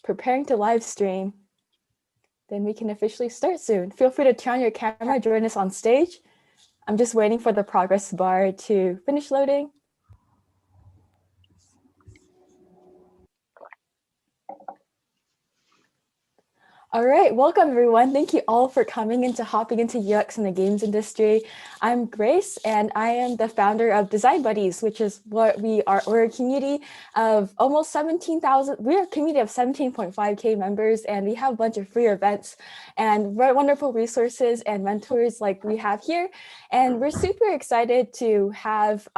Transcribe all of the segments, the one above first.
preparing to live stream. Then we can officially start soon. Feel free to turn on your camera, join us on stage. I'm just waiting for the progress bar to finish loading. All right, welcome everyone. Thank you all for hopping into UX in the games industry. I'm Grace, and I am the founder of Design Buddies, which is what we are. We're a community of almost 17,000. We're a community of 17.5K members, and we have a bunch of free events and wonderful resources and mentors like we have here. And we're super excited to have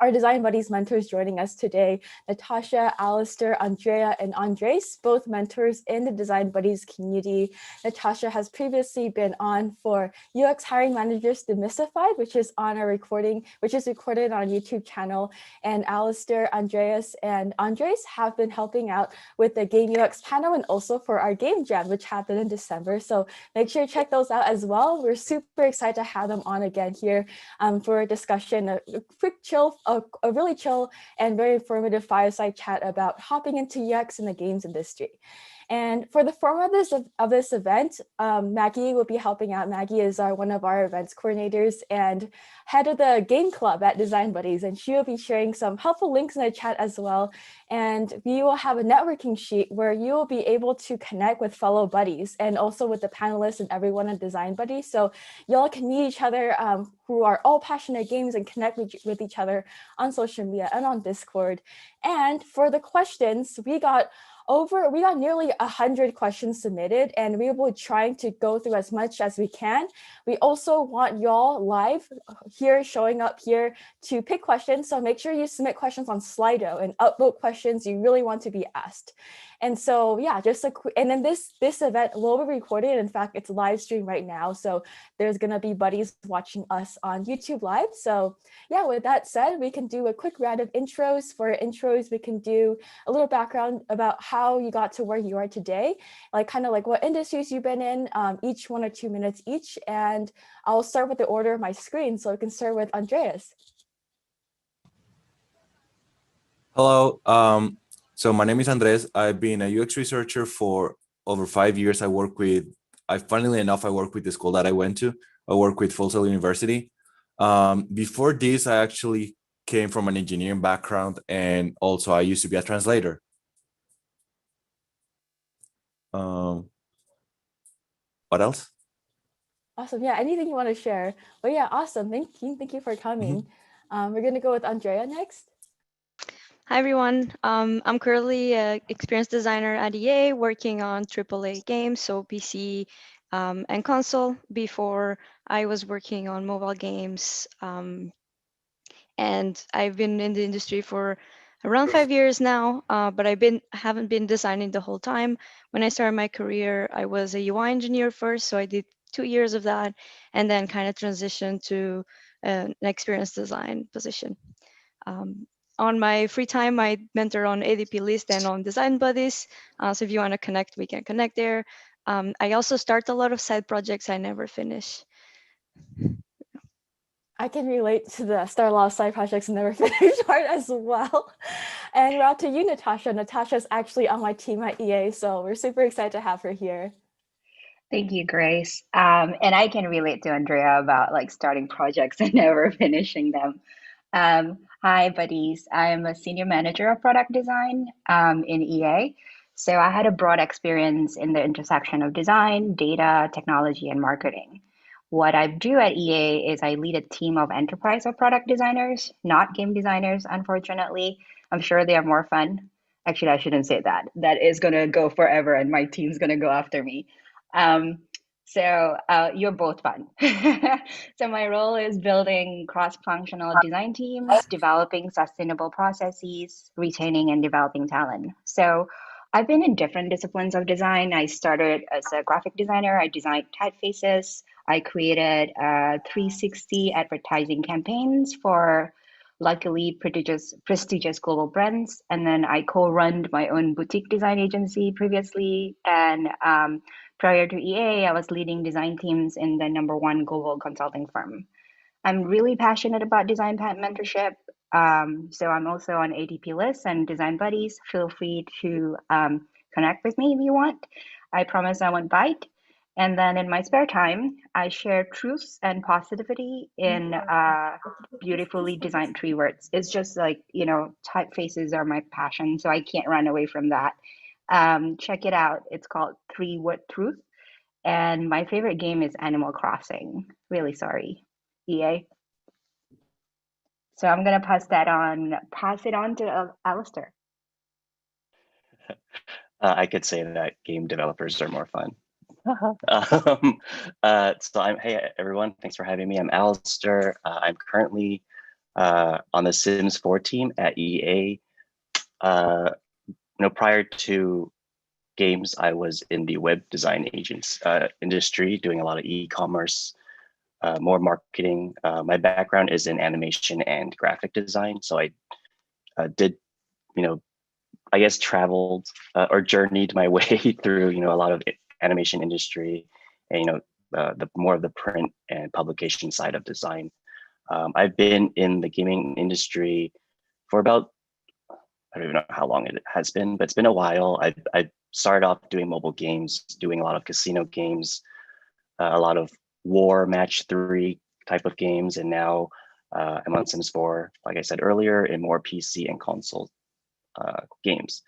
our Design Buddies mentors joining us today: Natashia, Alister, Andreia, and Andres, both mentors in the Design Buddies community. Natashia has previously been on for UX Hiring Managers Demystified, which is on our recording, which is recorded on our YouTube channel. And Alister, Andreas, and Andres have been helping out with the Game UX panel and also for our Game Jam, which happened in December. So make sure to check those out as well. We're super excited to have them on again here for a discussion, a quick chill, a really chill and very informative fireside chat about hopping into UX in the games industry. And for the format of this event, Maggie will be helping out. Maggie is one of our events coordinators and head of the game club at Design Buddies, and she will be sharing some helpful links in the chat as well. And we will have a networking sheet where you will be able to connect with fellow buddies and also with the panelists and everyone at Design Buddies. So y'all can meet each other who are all passionate games and connect with each other on social media and on Discord. And for the questions, we got nearly 100 questions submitted, and we will be trying to go through as much as we can. We also want y'all live here, showing up here to pick questions. So make sure you submit questions on Slido and upvote questions you really want to be asked. And so, yeah, and then this event will be recorded. In fact, it's live stream right now. So there's gonna be buddies watching us on YouTube Live. So yeah, with that said, we can do a quick round of intros. For intros, we can do a little background about how you got to where you are today, kind of like what industries you've been in, each 1 or 2 minutes each. And I'll start with the order of my screen. So we can start with Andreas. Hello. So my name is Andres. I've been a UX researcher for over 5 years. Funnily enough, I work with the school that I went to. I work with Full Sail University. Before this, I actually came from an engineering background, and also I used to be a translator. What else? Awesome. Yeah, anything you want to share. But yeah, awesome. Thank you for coming. We're going to go with Andreia next. Hi, everyone. I'm currently an experienced designer at EA working on AAA games, so PC and console. Before, I was working on mobile games, and I've been in the industry for around 5 years now, but haven't been designing the whole time. When I started my career, I was a UI engineer first, so I did 2 years of that, and then kind of transitioned to an experienced design position. On my free time, I mentor on ADP List and on Design Buddies. So if you want to connect, we can connect there. I also start a lot of side projects I never finish. I can relate to the start a lot of side projects and never finish part as well. And we're out to you, Natashia. Natashia's actually on my team at EA, so we're super excited to have her here. Thank you, Grace. And I can relate to Andreia about starting projects and never finishing them. Hi, buddies. I'm a senior manager of product design in EA. So I had a broad experience in the intersection of design, data, technology, and marketing. What I do at EA is I lead a team of enterprise of product designers, not game designers, unfortunately. I'm sure they are more fun. Actually, I shouldn't say that. That is going to go forever, and my team's going to go after me. So you're both fun. So my role is building cross-functional design teams, developing sustainable processes, retaining and developing talent. So I've been in different disciplines of design. I started as a graphic designer. I designed typefaces. I created 360 advertising campaigns for luckily prestigious global brands. And then I co-run my own boutique design agency previously. And prior to EA, I was leading design teams in the #1 global consulting firm. I'm really passionate about design mentorship. So I'm also on ADP List and Design Buddies. Feel free to connect with me if you want. I promise I won't bite. And then in my spare time, I share truths and positivity in beautifully designed 3 words. It's just like, typefaces are my passion, so I can't run away from that. Check it out. It's called 3 Word Truth. And my favorite game is Animal Crossing. Really sorry, EA. So I'm gonna pass it on to Alister. I could say that game developers are more fun. Hey everyone, thanks for having me. I'm Alister. I'm currently on the Sims 4 team at EA. Prior to games, I was in the web design industry, doing a lot of e-commerce, more marketing. My background is in animation and graphic design, so I did, I guess traveled or journeyed my way through, a lot of animation industry, and the more of the print and publication side of design. I've been in the gaming industry for about, I don't even know how long it has been, but it's been a while. I started off doing mobile games, doing a lot of casino games, a lot of war match 3 type of games, and now I'm on Sims 4, like I said earlier, in more PC and console games.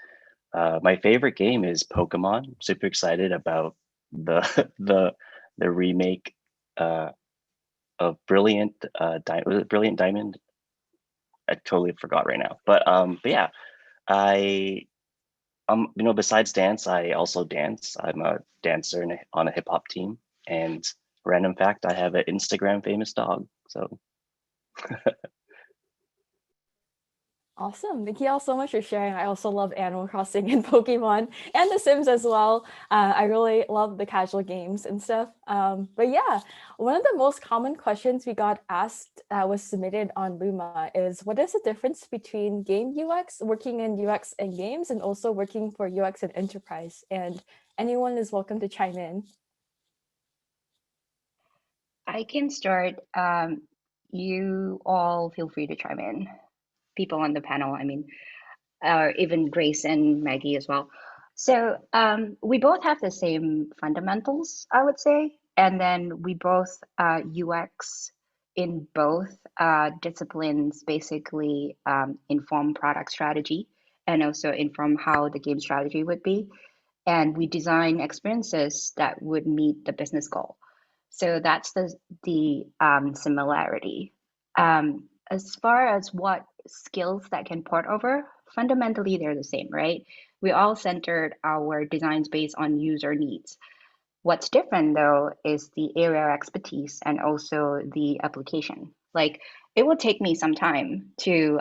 My favorite game is Pokemon. I'm super excited about the the remake of Brilliant was it Brilliant Diamond? I totally forgot right now. But yeah, I besides dance, I also dance. I'm a dancer on a hip hop team. And random fact, I have an Instagram famous dog. So Awesome. Thank you all so much for sharing. I also love Animal Crossing and Pokemon and The Sims as well. I really love the casual games and stuff. But yeah, one of the most common questions we got asked was submitted on Luma is, what is the difference between game UX, working in UX and games, and also working for UX and enterprise? And anyone is welcome to chime in. I can start. You all feel free to chime in. People on the panel, I mean, or even Grace and Maggie as well. So we both have the same fundamentals, I would say. And then we both UX in both disciplines basically inform product strategy and also inform how the game strategy would be. And we design experiences that would meet the business goal. So that's the similarity. As far as what skills that can port over, fundamentally they're the same, right? We all centered our designs based on user needs. What's different though is the area of expertise and also the application. Like it will take me some time to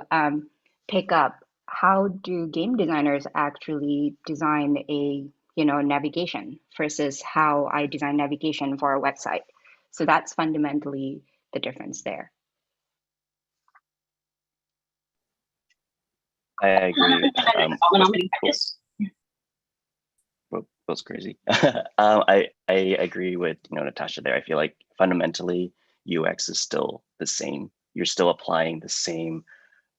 pick up how do game designers actually design a navigation versus how I design navigation for a website. So that's fundamentally the difference there. I agree. Was crazy. I agree with Natasha there. I feel like fundamentally UX is still the same. You're still applying the same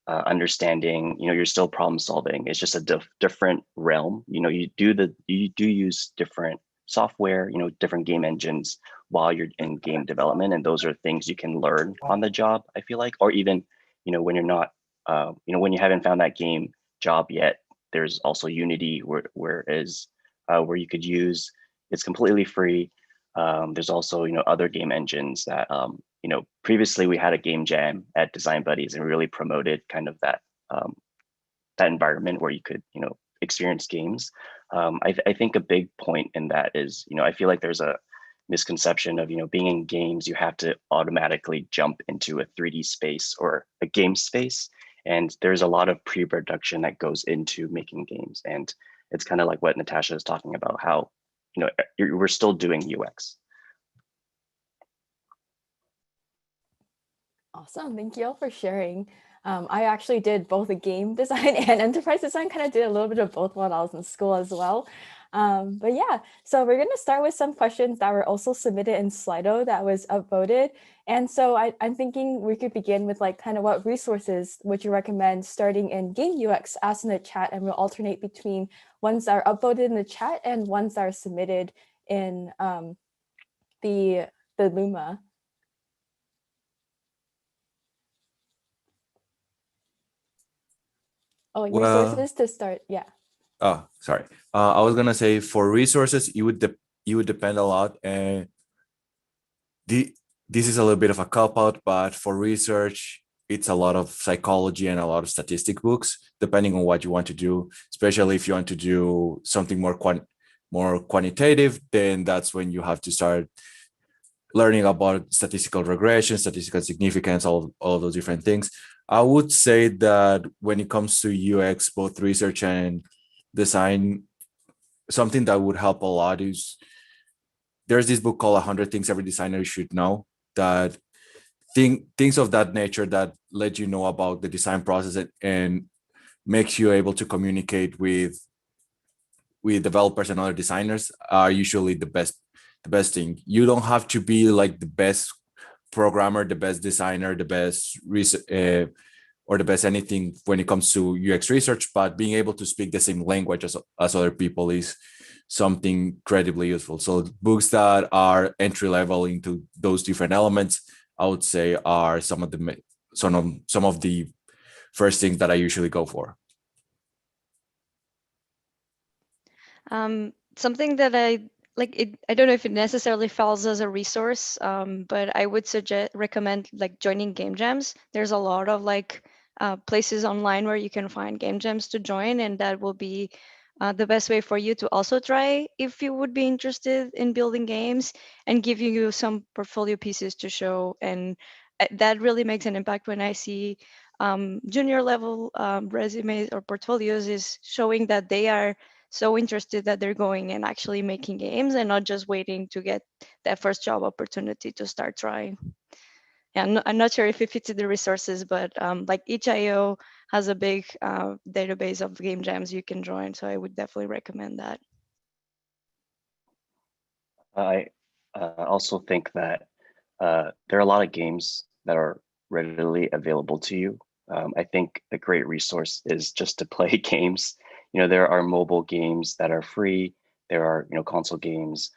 understanding. You're still problem solving. It's just a different realm. You do use different software. Different game engines while you're in game development, and those are things you can learn on the job. I feel like, or even when you're not, when you haven't found that game job yet. There's also Unity, where you could use. It's completely free. There's also other game engines that previously we had a game jam at Design Buddies and really promoted kind of that that environment where you could experience games. I think a big point in that is I feel like there's a misconception of being in games you have to automatically jump into a 3D space or a game space, and there's a lot of pre-production that goes into making games. And it's kind of like what Natasha is talking about, how we're still doing UX. Awesome. Thank you all for sharing. I actually did both a game design and enterprise design, kind of did a little bit of both while I was in school as well. But yeah, so we're going to start with some questions that were also submitted in Slido that was upvoted. And so I'm thinking we could begin with like kind of what resources would you recommend starting in game UX, ask in the chat, and we'll alternate between ones that are upvoted in the chat and ones that are submitted in the Luma. Oh, and resources to start, yeah. Oh, sorry. I was gonna say for resources, it would depend a lot, and this is a little bit of a cop out, but for research, it's a lot of psychology and a lot of statistic books, depending on what you want to do. Especially if you want to do something more quantitative, then that's when you have to start learning about statistical regression, statistical significance, all those different things. I would say that when it comes to UX, both research and design, something that would help a lot is there's this book called 100 Things Every Designer Should Know, that things of that nature that let you know about the design process and makes you able to communicate with developers and other designers are usually the best thing. You don't have to be like the best programmer, the best designer, the best or the best anything when it comes to UX research, but being able to speak the same language as other people is something incredibly useful. So books that are entry level into those different elements, I would say, are some of the first things that I usually go for. Something that I like, I don't know if it necessarily falls as a resource, but I would recommend like joining game jams. There's a lot of like places online where you can find game jams to join, and that will be the best way for you to also try if you would be interested in building games, and give you some portfolio pieces to show. And that really makes an impact when I see junior level resumes or portfolios is showing that they are so interested that they're going and actually making games and not just waiting to get that first job opportunity to start trying. Yeah, I'm not sure if it fits in the resources, but like each IO has a big database of game jams you can join. So I would definitely recommend that. I also think that there are a lot of games that are readily available to you. I think a great resource is just to play games. You know, there are mobile games that are free. There are, console games.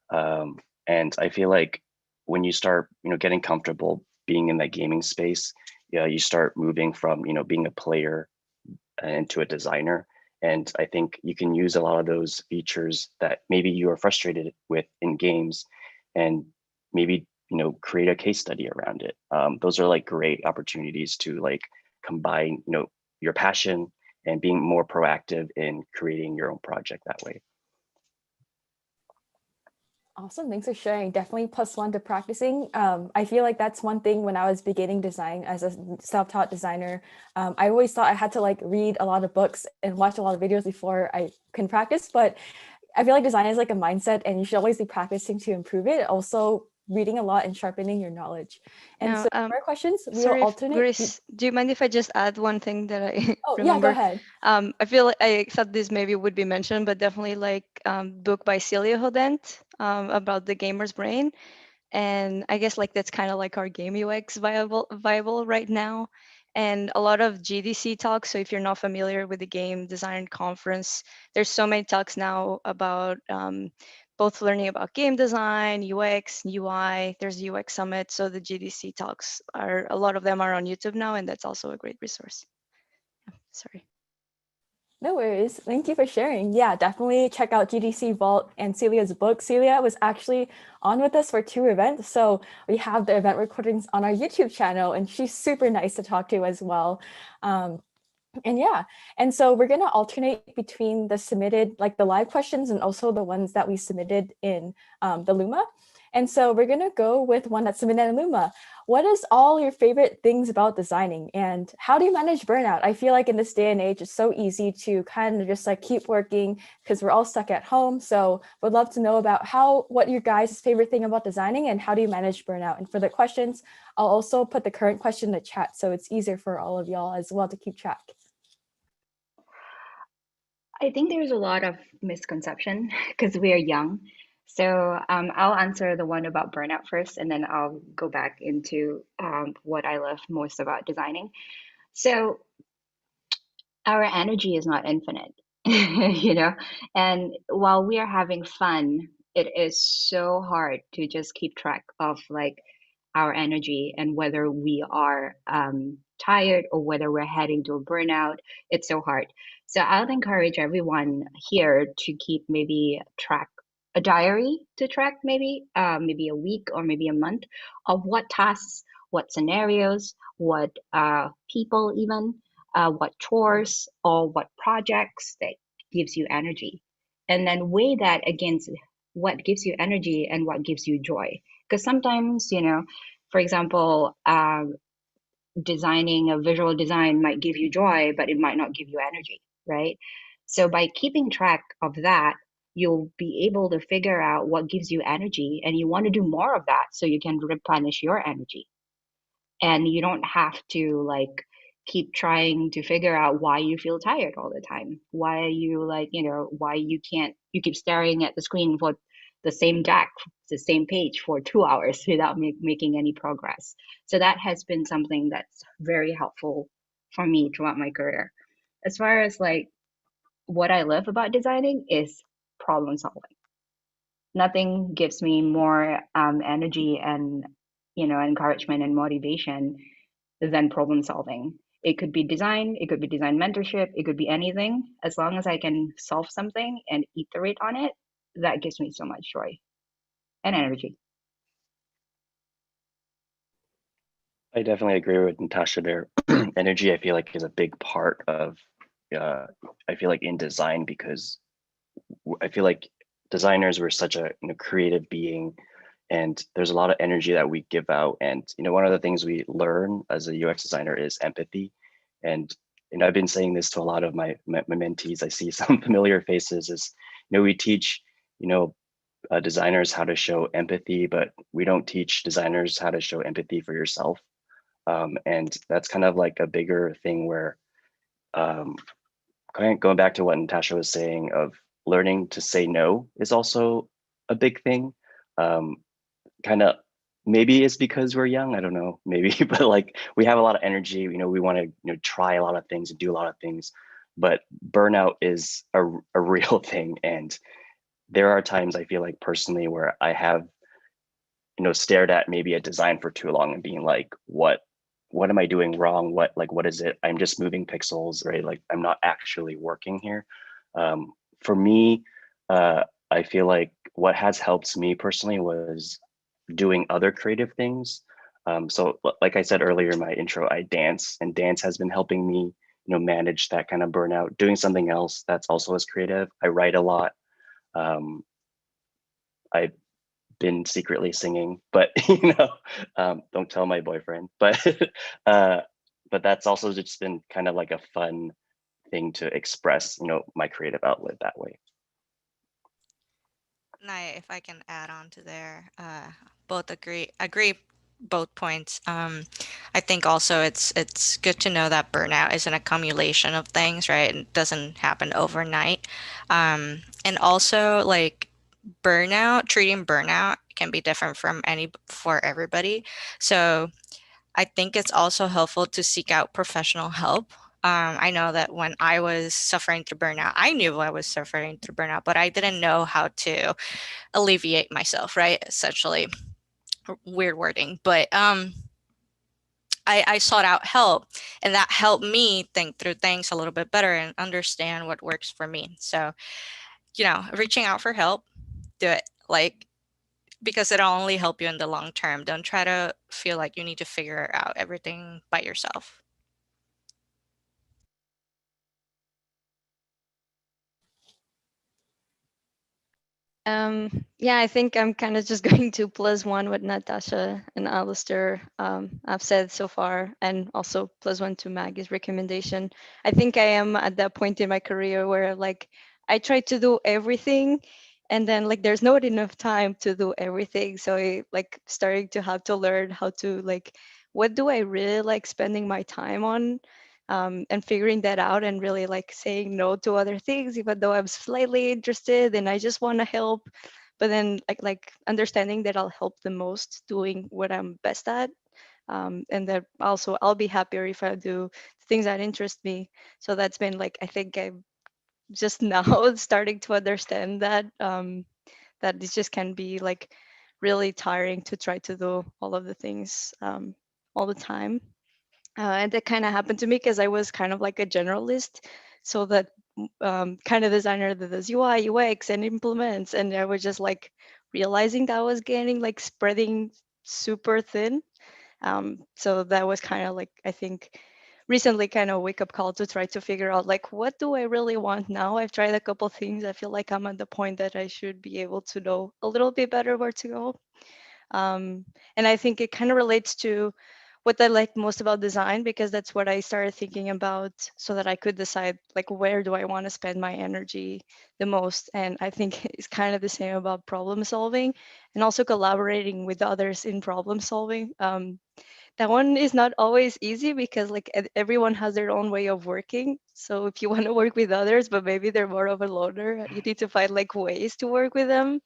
And I feel like when you start, getting comfortable being in that gaming space, you start moving from, being a player into a designer. And I think you can use a lot of those features that maybe you are frustrated with in games, and maybe create a case study around it. Those are like great opportunities to like combine your passion and being more proactive in creating your own project that way. Awesome, thanks for sharing. Definitely +1 to practicing. I feel like that's one thing when I was beginning design as a self-taught designer. I always thought I had to like read a lot of books and watch a lot of videos before I can practice, but I feel like design is like a mindset and you should always be practicing to improve it. Also reading a lot and sharpening your knowledge. And Now, so more questions, we sorry, will alternate. Grace, do you mind if I just add one thing that I Oh, remember? Yeah, go ahead. I feel like I thought this maybe would be mentioned, but definitely like book by Celia Hodent about the gamer's brain. And I guess like that's kind of like our game UX viable right now. And a lot of GDC talks. So if you're not familiar with the game design conference, there's so many talks now about both learning about game design, UX, UI. There's UX Summit. So the GDC talks are, a lot of them are on YouTube now, and that's also a great resource. Yeah, sorry. No worries. Thank you for sharing. Yeah, definitely check out GDC Vault and Celia's book. Celia was actually on with us for 2 events. So we have the event recordings on our YouTube channel, and she's super nice to talk to as well. And yeah, and so we're going to alternate between the submitted, like the live questions, and also the ones that we submitted in the Luma. And so we're going to go with one that's submitted in Luma. What is all your favorite things about designing, and how do you manage burnout? I feel like in this day and age, it's so easy to kind of just like keep working because we're all stuck at home. So would love to know about what your guys' favorite thing about designing and how do you manage burnout? And for the questions, I'll also put the current question in the chat so it's easier for all of y'all as well to keep track. I think there's a lot of misconception because we are young. So I'll answer the one about burnout first, and then I'll go back into what I love most about designing. So our energy is not infinite, you know, and while we are having fun, it is so hard to just keep track of like our energy and whether we are tired or whether we're heading to a burnout. It's so hard. So I'll encourage everyone here to keep maybe track a diary to track maybe a week or maybe a month of what tasks, what scenarios, what people even what chores or what projects that gives you energy, and then weigh that against what gives you energy and what gives you joy. Because sometimes, you know, for example, designing a visual design might give you joy, but it might not give you energy, right? So by keeping track of that, you'll be able to figure out what gives you energy, and you want to do more of that so you can replenish your energy. And you don't have to like keep trying to figure out why you feel tired all the time, why you like, you know, why you can't, you keep staring at the screen for the same deck, the same page for 2 hours without making any progress. So that has been something that's very helpful for me throughout my career. As far as like what I love about designing is problem solving. Nothing gives me more energy and, you know, encouragement and motivation than problem solving. It could be design, it could be design mentorship, it could be anything. As long as I can solve something and iterate on it, that gives me so much joy and energy. I definitely agree with Natasha there. Energy, I feel like, is a big part of, I feel like, in design, because I feel like designers were such a creative being, and there's a lot of energy that we give out. And one of the things we learn as a UX designer is empathy. And I've been saying this to a lot of my mentees. I see some familiar faces. Is we teach designers how to show empathy, but we don't teach designers how to show empathy for yourself. And that's kind of like a bigger thing where, going back to what Natasha was saying, of learning to say no is also a big thing. Kind of, maybe it's because we're young, I don't know, maybe, but like we have a lot of energy, we want to try a lot of things and do a lot of things, but burnout is a real thing. And there are times I feel like personally where I have stared at maybe a design for too long and being like, what am I doing wrong? What is it? I'm just moving pixels, right? Like I'm not actually working here. For me, I feel like what has helped me personally was doing other creative things. So like I said earlier in my intro, I dance, and dance has been helping me, manage that kind of burnout. Doing something else that's also as creative. I write a lot. I've been secretly singing, but don't tell my boyfriend. But but that's also just been kind of like a fun thing to express, my creative outlet that way. Naya, if I can add on to there, both agree both points. I think also it's good to know that burnout is an accumulation of things, right? It doesn't happen overnight. And also like treating burnout can be different for everybody. So I think it's also helpful to seek out professional help. I know that when I was suffering through burnout, I knew I was suffering through burnout, but I didn't know how to alleviate myself, right? Essentially, weird wording, but I sought out help, and that helped me think through things a little bit better and understand what works for me. So, reaching out for help, do it, like, because it'll only help you in the long term. Don't try to feel like you need to figure out everything by yourself. Yeah, I think I'm kind of just going to plus one what Natasha and Alister have said so far, and also plus one to Maggie's recommendation. I think I am at that point in my career where like I try to do everything, and then like there's not enough time to do everything. So I like starting to have to learn how to like, what do I really like spending my time on? and figuring that out and really like saying no to other things, even though I'm slightly interested and I just want to help. But then like understanding that I'll help the most doing what I'm best at. And that also I'll be happier if I do things that interest me. So that's been like, I think I'm just now starting to understand that, that it just can be like really tiring to try to do all of the things all the time. And that kind of happened to me because I was kind of like a generalist. So that kind of designer that does UI, UX, and implements. And I was just like realizing that I was getting like spreading super thin. So that was kind of like, I think, recently kind of wake up call to try to figure out like, what do I really want now? I've tried a couple things. I feel like I'm at the point that I should be able to know a little bit better where to go. And I think it kind of relates to what I like most about design, because that's what I started thinking about so that I could decide like, where do I want to spend my energy the most. And I think it's kind of the same about problem solving and also collaborating with others in problem solving. That one is not always easy because like everyone has their own way of working. So if you want to work with others, but maybe they're more of a loner, you need to find like ways to work with them.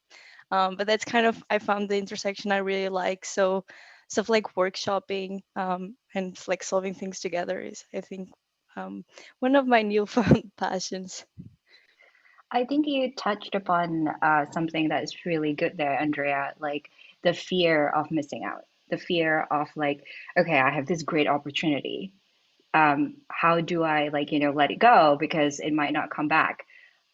But that's kind of, I found the intersection I really like. So stuff like workshopping and like solving things together is, I think, one of my newfound passions. I think you touched upon something that's really good there, Andrea, like the fear of missing out, the fear of like, okay, I have this great opportunity. How do I like, let it go because it might not come back?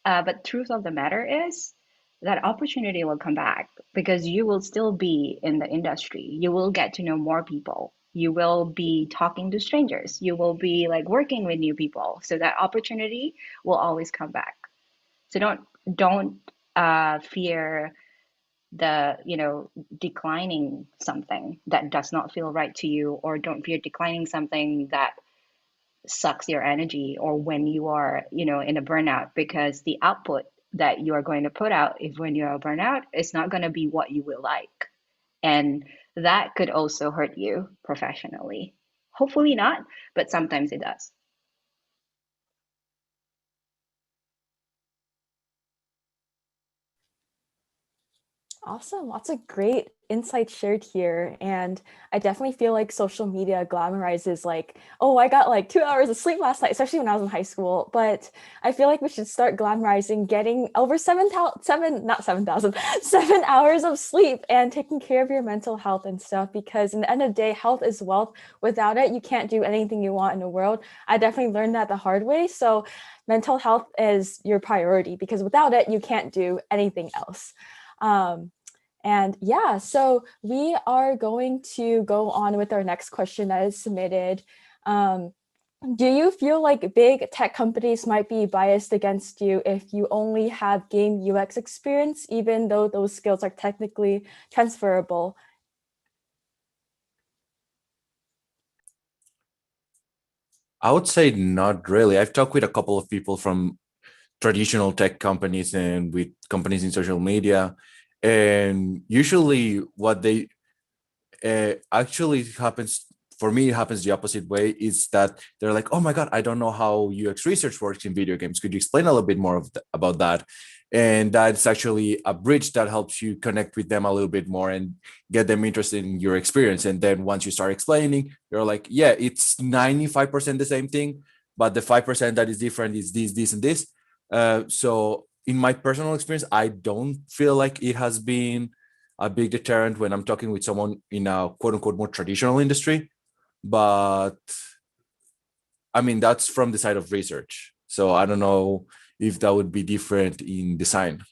But truth of the matter is that opportunity will come back because you will still be in the industry. You will get to know more people. You will be talking to strangers. You will be like working with new people. So that opportunity will always come back. So don't fear the declining something that does not feel right to you, or don't fear declining something that sucks your energy, or when you are in a burnout, because the output that you are going to put out if when you're a burnout is not going to be what you will like, and that could also hurt you professionally. Hopefully not, but sometimes it does. Awesome. Lots of great insights shared here. And I definitely feel like social media glamorizes like, oh, I got like 2 hours of sleep last night, especially when I was in high school. But I feel like we should start glamorizing getting over 7 hours of sleep and taking care of your mental health and stuff, because in the end of the day, health is wealth. Without it, you can't do anything you want in the world. I definitely learned that the hard way. So mental health is your priority, because without it, you can't do anything else. And yeah, so we are going to go on with our next question that is submitted. Do you feel like big tech companies might be biased against you if you only have game UX experience, even though those skills are technically transferable? I would say not really. I've talked with a couple of people from traditional tech companies and with companies in social media, and usually what they actually happens for me, it happens the opposite way, is that they're like, oh my god, I don't know how UX research works in video games, could you explain a little bit more about that? And that's actually a bridge that helps you connect with them a little bit more and get them interested in your experience. And then once you start explaining, you're like, yeah, it's 95% the same thing, but the 5% that is different is this and this. So in my personal experience, I don't feel like it has been a big deterrent when I'm talking with someone in a quote unquote more traditional industry. But I mean, that's from the side of research. So I don't know if that would be different in design.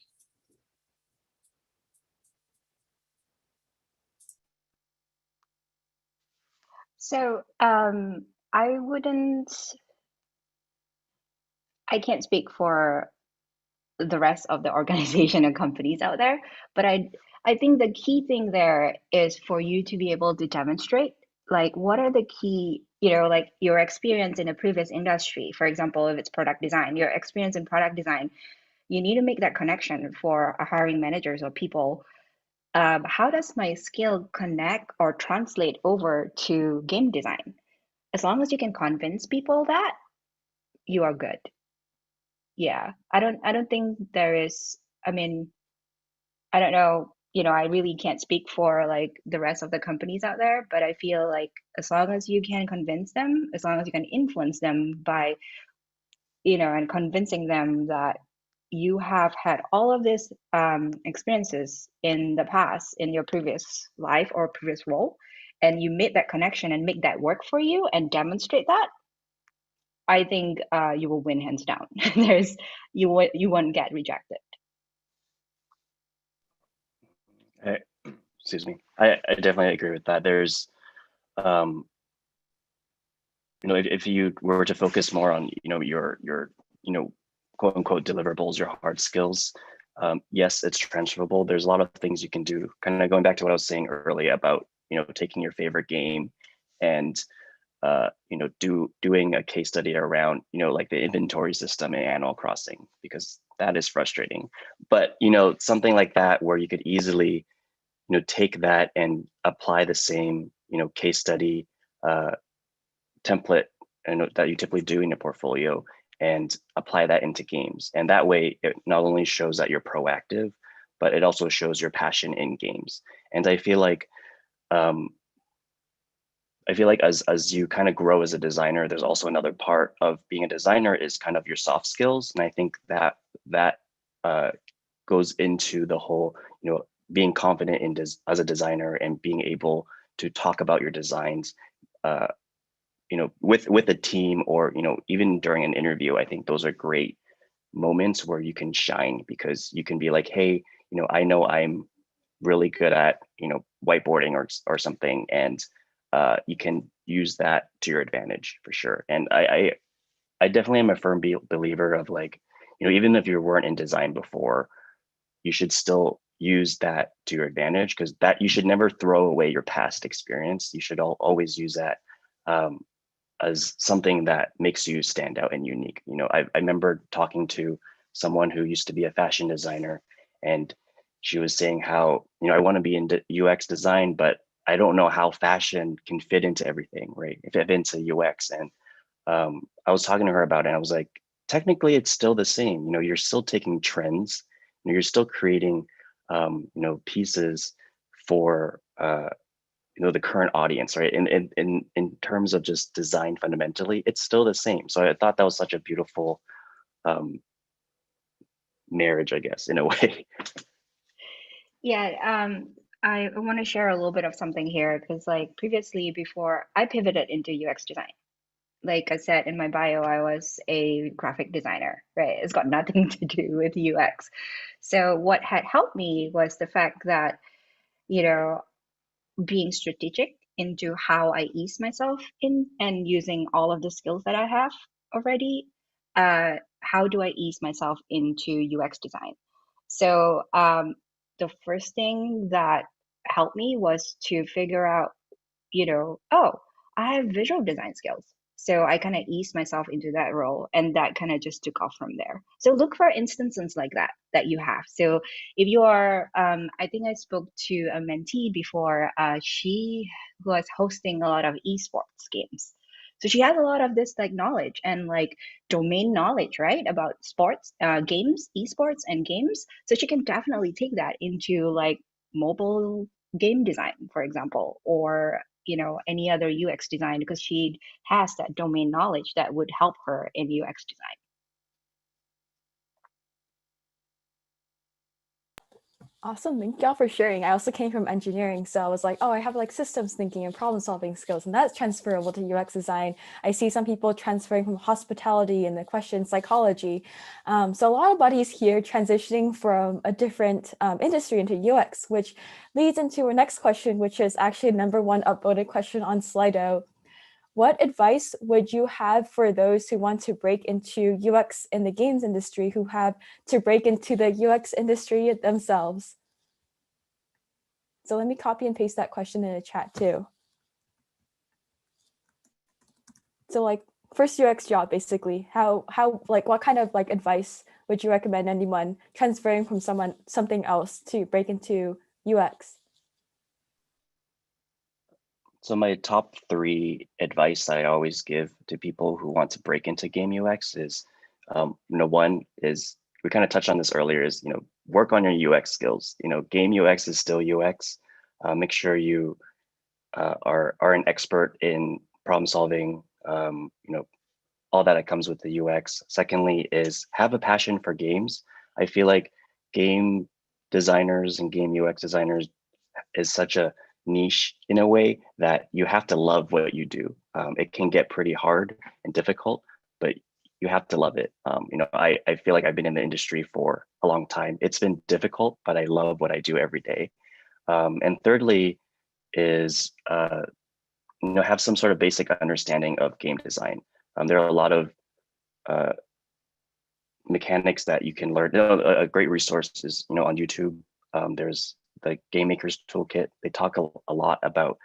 So I wouldn't, I can't speak for the rest of the organization and companies out there, but I think the key thing there is for you to be able to demonstrate like what are the key, like your experience in a previous industry. For example, if it's product design, your experience in product design, you need to make that connection for hiring managers or people. How does my skill connect or translate over to game design? as long as you can convince people that, you are good. Yeah, I don't think there is, I mean, I don't know, I really can't speak for like the rest of the companies out there, but I feel like as long as you can convince them, as long as you can influence them by, and convincing them that you have had all of these experiences in the past, in your previous life or previous role, and you made that connection and make that work for you and demonstrate that, I think you will win hands down. You won't get rejected. Excuse me. I definitely agree with that. There's, if you were to focus more on, your, quote unquote deliverables, your hard skills, yes, it's transferable. There's a lot of things you can do. Kind of going back to what I was saying earlier about, taking your favorite game and, doing a case study around, like the inventory system in Animal Crossing, because that is frustrating. But, something like that where you could easily, take that and apply the same, case study template that you typically do in your portfolio and apply that into games. And that way, it not only shows that you're proactive, but it also shows your passion in games. And I feel like as you kind of grow as a designer, there's also another part of being a designer is kind of your soft skills. And I think that goes into the whole, being confident in as a designer and being able to talk about your designs, with a team or, even during an interview. I think those are great moments where you can shine, because you can be like, hey, I know I'm really good at, whiteboarding or something, and you can use that to your advantage for sure. And I definitely am a firm believer of like, even if you weren't in design before, you should still use that to your advantage, because that you should never throw away your past experience. You should always use that as something that makes you stand out and unique. I remember talking to someone who used to be a fashion designer, and she was saying how, I want to be in UX design, but I don't know how fashion can fit into everything, right? If it into UX. And I was talking to her about it, and I was like, technically it's still the same. You're still taking trends, you're still creating, pieces for, the current audience, right? In terms of just design fundamentally, it's still the same. So I thought that was such a beautiful marriage, I guess, in a way. Yeah, I want to share a little bit of something here, because like previously, before I pivoted into UX design, like I said in my bio, I was a graphic designer, right? It's got nothing to do with UX. So what had helped me was the fact that, being strategic into how I ease myself in, and using all of the skills that I have already. How do I ease myself into UX design? So the first thing that helped me was to figure out, oh, I have visual design skills. So I kind of eased myself into that role, and that kind of just took off from there. So look for instances like that you have. So if you are, I think I spoke to a mentee before. She was hosting a lot of esports games. So she has a lot of this like knowledge and like domain knowledge, right, about sports, games, esports, and games. So she can definitely take that into like mobile game design, for example, or any other UX design, because she has that domain knowledge that would help her in UX design. Awesome. Thank y'all for sharing. I also came from engineering, so I was like, oh, I have like systems thinking and problem solving skills, and that's transferable to UX design. I see some people transferring from hospitality and the question psychology. So a lot of buddies here transitioning from a different industry into UX, which leads into our next question, which is actually #1 upvoted question on Slido. What advice would you have for those who want to break into UX in the games industry, who have to break into the UX industry themselves? So let me copy and paste that question in the chat too. So like first UX job, basically, how like what kind of like advice would you recommend anyone transferring from something else to break into UX? So my top 3 advice that I always give to people who want to break into game UX is, one is, we kind of touched on this earlier, is, work on your UX skills. Game UX is still UX. Make sure you are an expert in problem solving, all that comes with the UX. Secondly is have a passion for games. I feel like game designers and game UX designers is such a niche in a way that you have to love what you do. It can get pretty hard and difficult, but you have to love it. I feel like I've been in the industry for a long time. It's been difficult, but I love what I do every day. And thirdly is, have some sort of basic understanding of game design. There are a lot of mechanics that you can learn. A great resource is, on YouTube. There's the Game Maker's Toolkit. They talk a lot about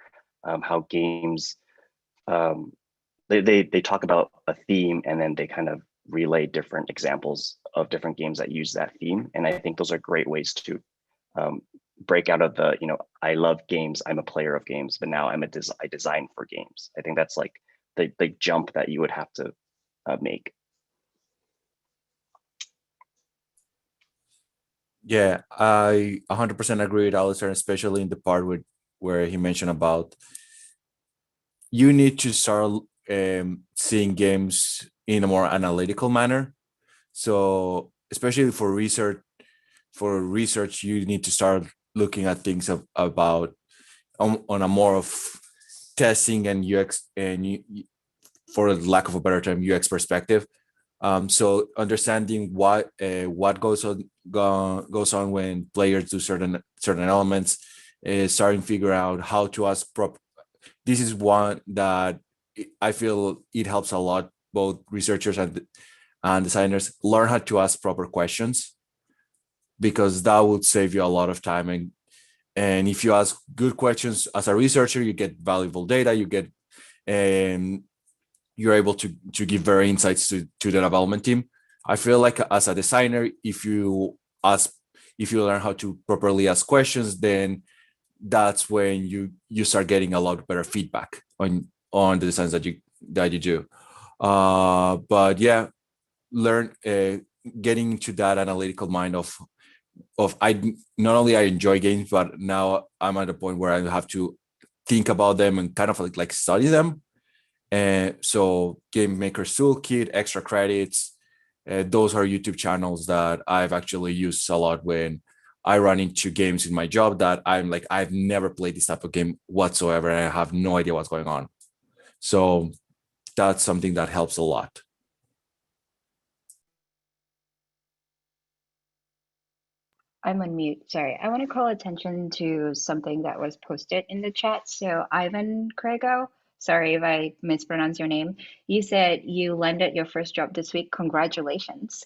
how games, they talk about a theme, and then they kind of relay different examples of different games that use that theme. And I think those are great ways to break out of the, I love games, I'm a player of games, but now I design for games. I think that's like the jump that you would have to make. Yeah, I 100% agree with Alister, especially in the part where he mentioned about you need to start seeing games in a more analytical manner. So especially for research, you need to start looking at things about on a more of testing and UX, and for lack of a better term, UX perspective. So understanding what goes on when players do certain elements, starting to figure out how to ask this is one that I feel it helps a lot, both researchers and designers learn how to ask proper questions, because that would save you a lot of time. And if you ask good questions as a researcher, you get valuable data, you're able to give very insights to the development team. I feel like as a designer, if you learn how to properly ask questions, then that's when you start getting a lot better feedback on the designs that you do. But yeah, learn getting into that analytical mind of I not only I enjoy games, but now I'm at a point where I have to think about them and kind of like study them. And so Game Maker's Toolkit, Extra Credits, those are YouTube channels that I've actually used a lot when I run into games in my job that I'm like, I've never played this type of game whatsoever, and I have no idea what's going on. So that's something that helps a lot. I'm on mute. Sorry. I want to call attention to something that was posted in the chat. So Ivan Craigo, sorry if I mispronounce your name. You said you landed your first job this week. Congratulations.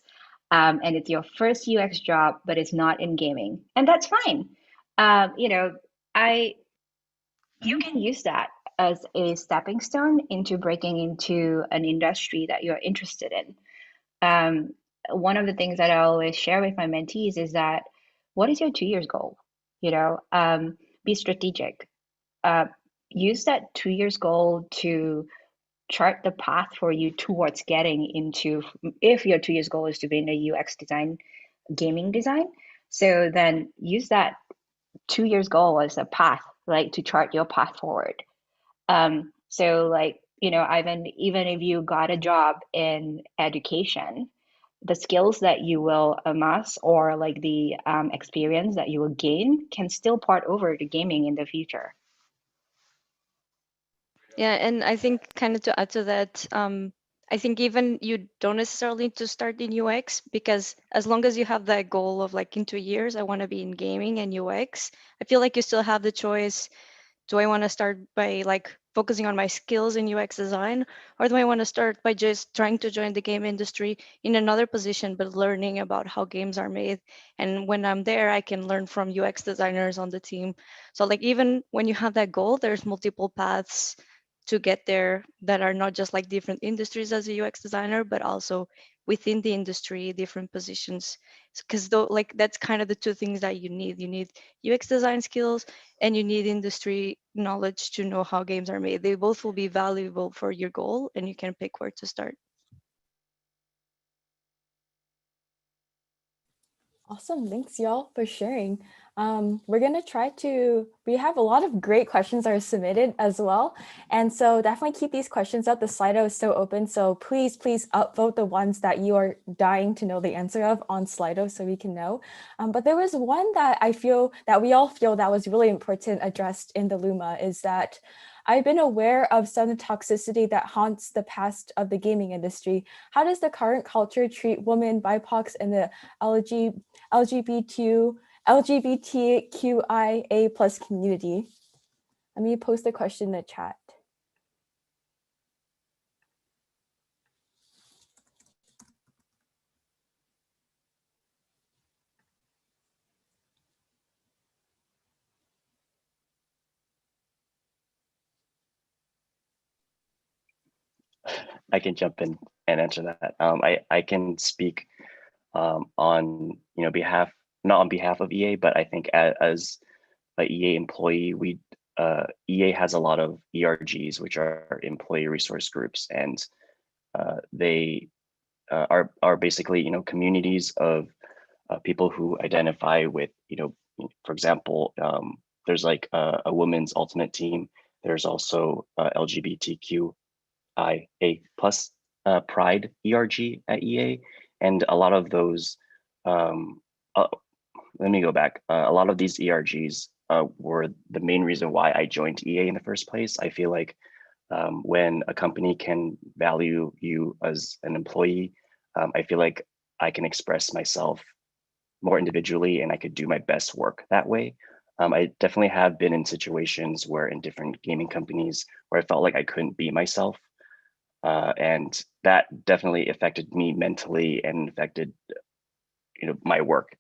And it's your first UX job, but it's not in gaming. And that's fine. You can use that as a stepping stone into breaking into an industry that you're interested in. One of the things that I always share with my mentees is that, what is your 2 years goal? Be strategic. Use that 2 years goal to chart the path for you towards getting into, if your 2 years goal is to be in a UX design, gaming design. So then use that 2 years goal as a path, like to chart your path forward. So like, Ivan, even if you got a job in education, the skills that you will amass or like the experience that you will gain can still port over to gaming in the future. Yeah, and I think kind of to add to that, I think even you don't necessarily need to start in UX, because as long as you have that goal of like in 2 years, I want to be in gaming and UX, I feel like you still have the choice. Do I want to start by like focusing on my skills in UX design, or do I want to start by just trying to join the game industry in another position, but learning about how games are made? And when I'm there, I can learn from UX designers on the team. So like even when you have that goal, there's multiple paths to get there that are not just like different industries as a UX designer, but also within the industry, different positions, because though like that's kind of the two things that you need UX design skills and you need industry knowledge to know how games are made. They both will be valuable for your goal, and you can pick where to start. Awesome. Thanks, y'all, for sharing. We're going to try to, we have a lot of great questions that are submitted as well. And so definitely keep these questions up. The Slido is still open. So please upvote the ones that you are dying to know the answer of on Slido so we can know. But there was one that I feel that we all feel that was really important addressed in the Luma is that I've been aware of some toxicity that haunts the past of the gaming industry. How does the current culture treat women, BIPOCs, and the LGBTQIA plus community? Let me post the question in the chat. I can jump in and answer that. I can speak on behalf, not on behalf of EA, but I think as a EA employee, EA has a lot of ERGs, which are employee resource groups, and they are basically communities of people who identify with for example, there's like a women's ultimate team. There's also LGBTQIA plus Pride ERG at EA, and a lot of those. Let me go back. A lot of these ERGs were the main reason why I joined EA in the first place. I feel like when a company can value you as an employee, I feel like I can express myself more individually and I could do my best work that way. I definitely have been in situations where in different gaming companies where I felt like I couldn't be myself. And that definitely affected me mentally and affected my work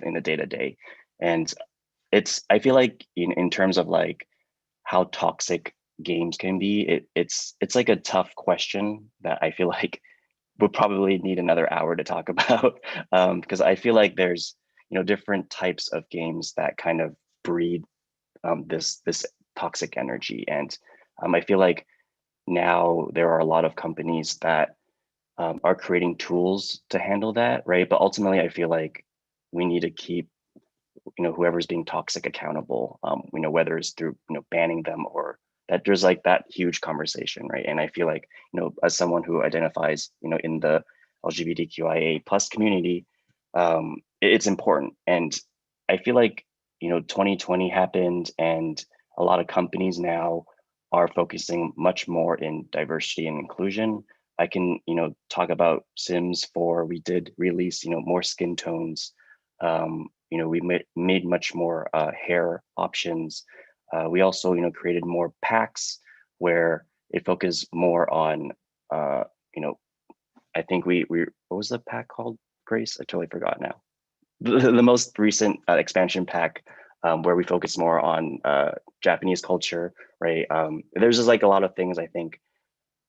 in the day-to-day. And I feel like in terms of like how toxic games can be, it's like a tough question that I feel like we'll probably need another hour to talk about, because I feel like there's different types of games that kind of breed this toxic energy. And I feel like now there are a lot of companies that are creating tools to handle that, right? But ultimately, I feel like we need to keep whoever's being toxic accountable, whether it's through banning them or that there's like that huge conversation, right? And I feel like as someone who identifies in the LGBTQIA plus community, it's important. And I feel like 2020 happened and a lot of companies now are focusing much more in diversity and inclusion. I can talk about Sims 4. We did release more skin tones. We made much more hair options. We also created more packs where it focused more on I think we what was the pack called, Grace? I totally forgot now. The most recent expansion pack where we focus more on Japanese culture, right? There's just like a lot of things I think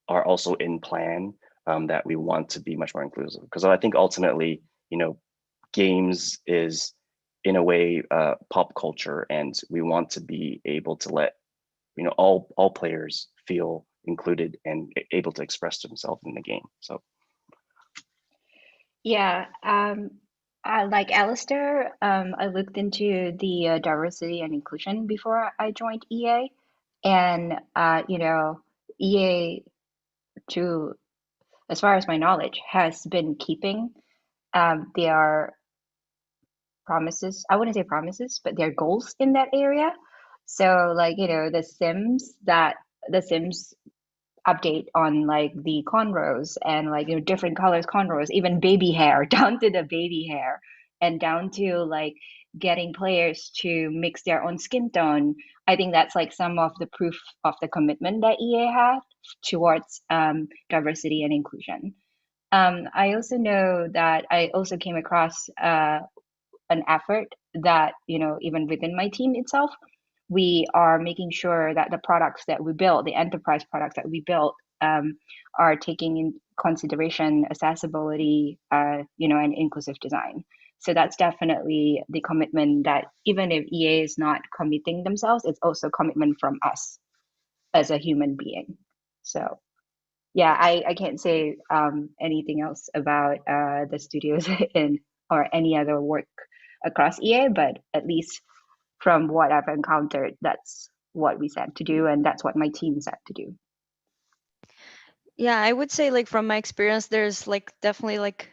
are also in plan that we want to be much more inclusive, because I think ultimately games is in a way pop culture, and we want to be able to let all players feel included and able to express themselves in the game. So Yeah, like Alister, I looked into the diversity and inclusion before I joined EA, and EA, to as far as my knowledge, has been keeping their promises. I wouldn't say promises, but their goals in that area. So like the Sims update on like the cornrows and like different colors cornrows, even baby hair down to the baby hair, and down to like getting players to mix their own skin tone. I think that's like some of the proof of the commitment that EA had towards diversity and inclusion. I also know that I also came across an effort that even within my team itself, we are making sure that the products that we build, the enterprise products that we build, are taking in consideration accessibility, and inclusive design. So that's definitely the commitment that even if EA is not committing themselves, it's also commitment from us as a human being. So yeah, I can't say anything else about the studios or any other work across EA, but at least from what I've encountered, that's what we set to do, and that's what my team set to do. Yeah, I would say like from my experience, there's like definitely like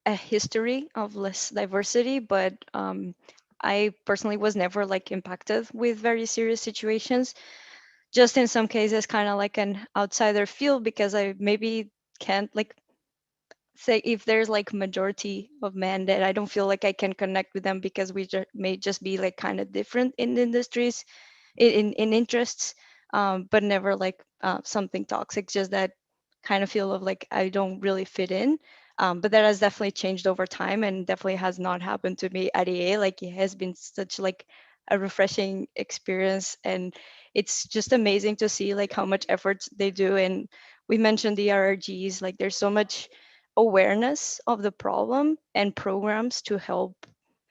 a history of less diversity, but I personally was never like impacted with very serious situations. Just in some cases, kind of like an outsider feel because I maybe can't like say if there's like majority of men that I don't feel like I can connect with them because we may just be like kind of different in the industries, in interests, but never like something toxic. Just that kind of feel of like I don't really fit in. But that has definitely changed over time and definitely has not happened to me at EA. Like it has been such like a refreshing experience, and it's just amazing to see like how much effort they do. And we mentioned the RRGs, like there's so much awareness of the problem and programs to help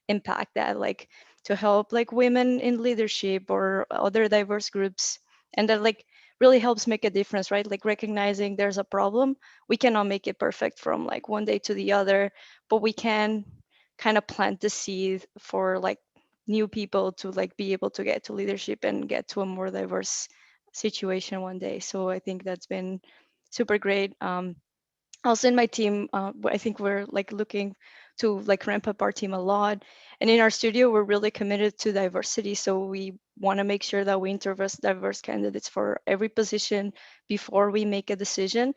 impact that, like to help like women in leadership or other diverse groups, and that like really helps make a difference, right? Like recognizing there's a problem, we cannot make it perfect from like one day to the other, but we can kind of plant the seed for like new people to like be able to get to leadership and get to a more diverse situation one day. So I think that's been super great. Also in my team, I think we're like looking to like ramp up our team a lot. And in our studio, we're really committed to diversity. So we want to make sure that we interview diverse candidates for every position before we make a decision.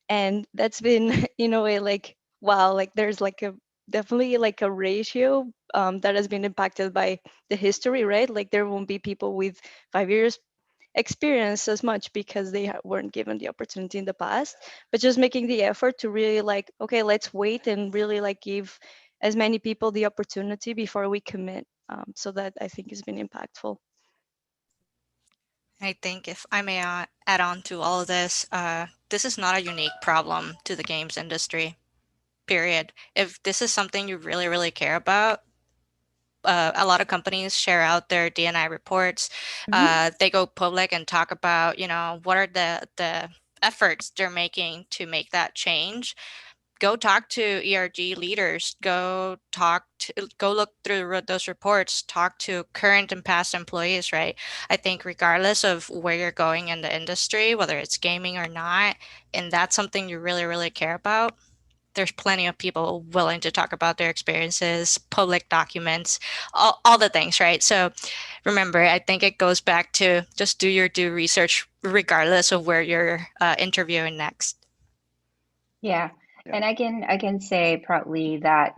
And that's been, in a way, like, wow, like there's like a definitely like a ratio that has been impacted by the history, right? Like there won't be people with 5 years experience as much because they weren't given the opportunity in the past, but just making the effort to really like, okay, let's wait and really like give as many people the opportunity before we commit. So that I think has been impactful. I think if I may add on to all of this is not a unique problem to the games industry, period. If this is something you really, really care about, a lot of companies share out their D&I reports. They go public and talk about, what are the efforts they're making to make that change. Go talk to ERG leaders. Go look through those reports. Talk to current and past employees. Right. I think regardless of where you're going in the industry, whether it's gaming or not, and that's something you really, really care about, there's plenty of people willing to talk about their experiences, public documents, all the things, right? So remember, I think it goes back to just do your due research regardless of where you're interviewing next. Yeah. And I can say proudly that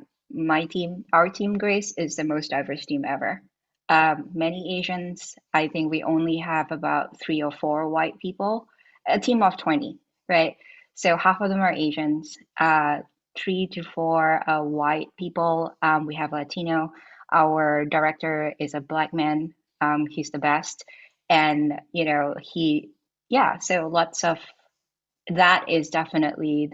our team, Grace, is the most diverse team ever. Many Asians. I think we only have about 3 or 4 white people, a team of 20, right? So half of them are Asians, 3 to 4 white people. We have Latino. Our director is a Black man. He's the best. And, so lots of that is definitely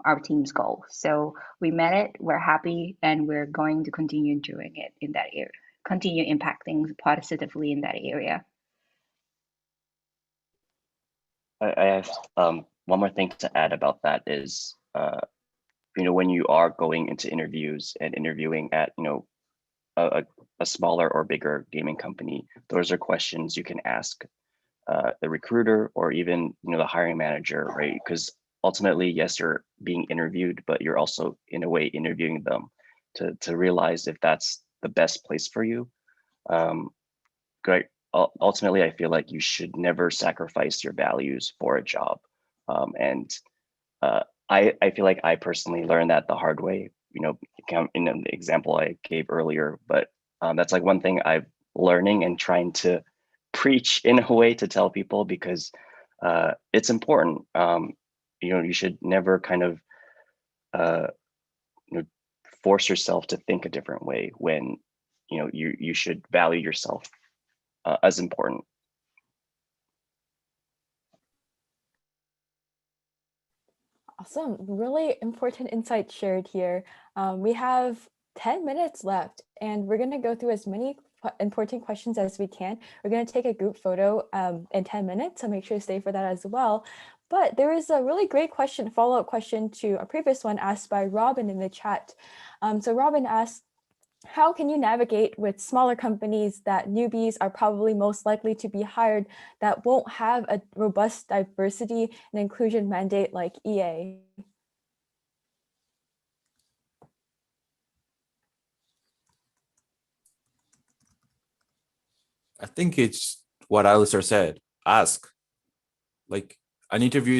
our team's goal. So we met it, we're happy, and we're going to continue doing it in that area, continue impacting positively in that area. I have one more thing to add about that is, when you are going into interviews and interviewing at, a smaller or bigger gaming company, those are questions you can ask the recruiter or even, the hiring manager, right? Because ultimately, yes, you're being interviewed, but you're also in a way interviewing them to realize if that's the best place for you. Great. Ultimately, I feel like you should never sacrifice your values for a job. And I feel like I personally learned that the hard way, in the example I gave earlier, but that's like one thing I'm learning and trying to preach in a way to tell people, because it's important. You should never kind of force yourself to think a different way when you should value yourself as important. Awesome. Really important insight shared here. We have 10 minutes left, and we're going to go through as many important questions as we can. We're going to take a group photo in 10 minutes, so make sure to stay for that as well. But there is a really great question, follow-up question to a previous one asked by Robin in the chat. So Robin asked, how can you navigate with smaller companies that newbies are probably most likely to be hired that won't have a robust diversity and inclusion mandate like EA? I think it's what Alister said. Ask. Like an interview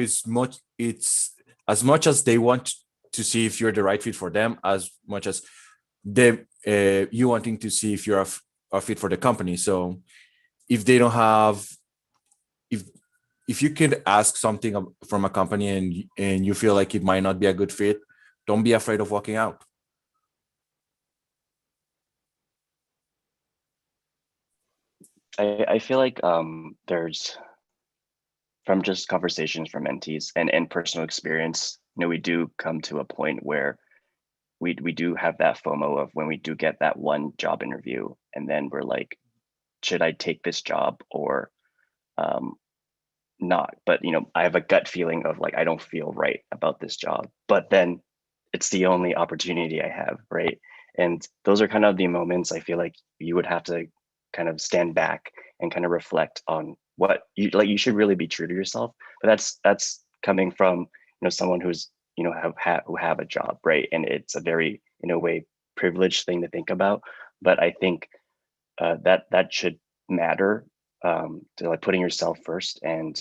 is much, it's as much as they want to see if you're the right fit for them, as much as you wanting to see if you're a fit for the company. So if they don't have, if you could ask something from a company and you feel like it might not be a good fit, don't be afraid of walking out. I feel like there's, from just conversations from mentees and personal experience, we do come to a point where we do have that FOMO of when we do get that one job interview, and then we're like, should I take this job or not? But I have a gut feeling of like, I don't feel right about this job, but then it's the only opportunity I have, right? And those are kind of the moments I feel like you would have to kind of stand back and kind of reflect on what you like. You should really be true to yourself, but that's coming from someone who's who have a job, right? And it's a very, in a way, privileged thing to think about. But I think that should matter, to like putting yourself first, and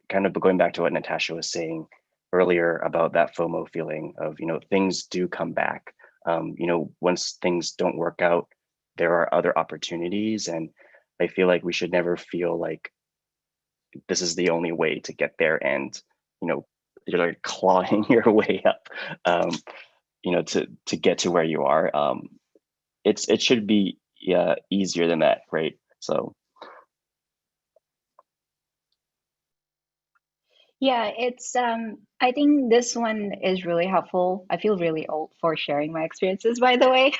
kind of going back to what Natasha was saying earlier about that FOMO feeling of things do come back. Once things don't work out, there are other opportunities, and I feel like we should never feel like this is the only way to get there, and you're like clawing your way up, to get to where you are. It should be easier than that, right? So Yeah, it's I think this one is really helpful. I feel really old for sharing my experiences, by the way.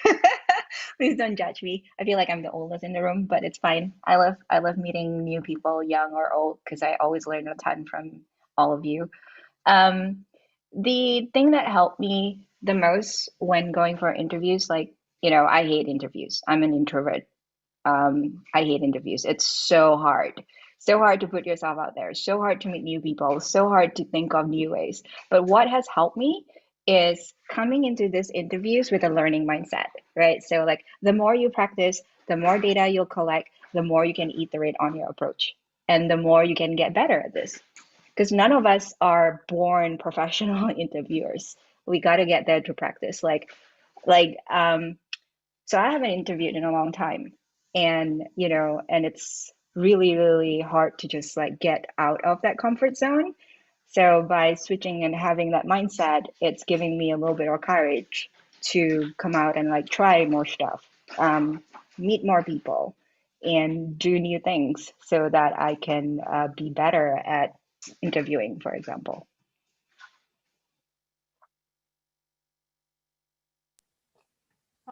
Please don't judge me. I feel like I'm the oldest in the room, but it's fine. I love meeting new people, young or old, because I always learn a ton from all of you. Um, the thing that helped me the most when going for interviews, like, I hate interviews. I'm an introvert. I hate interviews. It's so hard to put yourself out there, so hard to meet new people, so hard to think of new ways. But what has helped me is coming into these interviews with a learning mindset, right? So, like, the more you practice, the more data you'll collect, the more you can iterate on your approach, and the more you can get better at this. Because none of us are born professional interviewers. We got to get there to practice. Like, so I haven't interviewed in a long time, and and it's really, really hard to just like get out of that comfort zone. So by switching and having that mindset, it's giving me a little bit of courage to come out and like try more stuff, meet more people, and do new things so that I can be better at interviewing, for example.